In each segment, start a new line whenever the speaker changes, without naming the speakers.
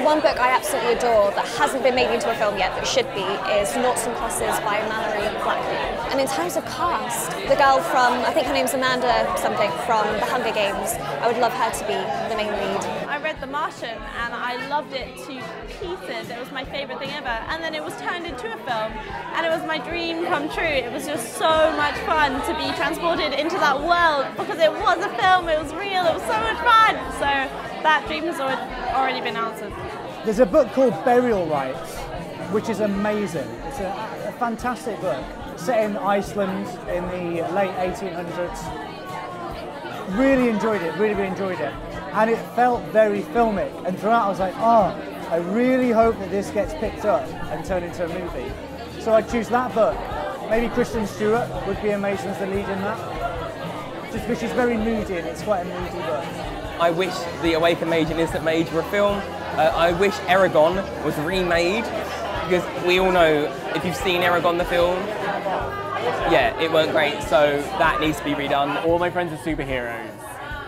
one book I absolutely adore that hasn't been made into a film yet that should be is Noughts and Crosses by Mallory Blackley. And in terms of cast, the girl from, I think her name's Amanda something, from The Hunger Games, I would love her to be the main lead.
I read The Martian and I loved it to pieces. It was my favourite thing ever. And then it was turned into a film and it was my dream come true. It was just so much fun to be transported into that world because it was a film, it was real, it was so much fun. So that dream has already been answered.
There's a book called Burial Rites, which is amazing. It's a fantastic book, set in Iceland in the late 1800s. Really enjoyed it, really enjoyed it. And it felt very filmic. And throughout I was like, oh, I really hope that this gets picked up and turned into a movie. So I'd choose that book. Maybe Kristen Stewart would be amazing as the lead in that. Just because she's very moody and it's quite a moody book.
I wish The Awakened Mage and Instant Mage were a film. I wish Eragon was remade, because we all know, if you've seen Eragon the film, yeah, it weren't great, so that needs to be redone.
All my friends are superheroes,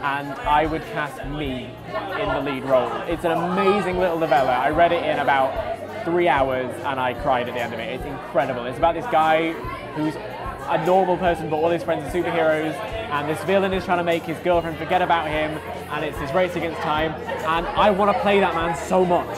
and I would cast me in the lead role. It's an amazing little novella. I read it in about 3 hours and I cried at the end of it. It's incredible. It's about this guy who's a normal person, but all his friends are superheroes, and this villain is trying to make his girlfriend forget about him, and it's this race against time, and I want to play that man so much.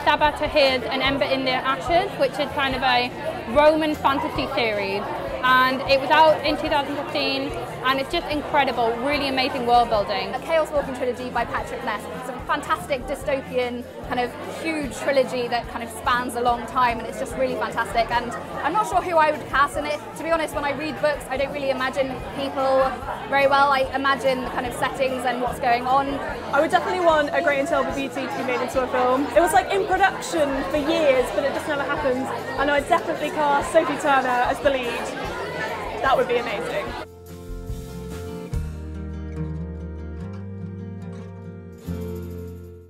Sabata hid an ember in their ashes, which is kind of a Roman fantasy series, and it was out in 2015, and it's just incredible, really amazing world building.
A Chaos Walking trilogy by Patrick Ness. It's a fantastic dystopian kind of huge trilogy that kind of spans a long time, and it's just really fantastic. And I'm not sure who I would cast in it. To be honest, when I read books, I don't really imagine people very well. I imagine the kind of settings and what's going on.
I would definitely want A Great and Terrible Beauty to be made into a film. It was like in production for years, but it just never happened. And I'd definitely cast Sophie Turner as the lead. That would be amazing.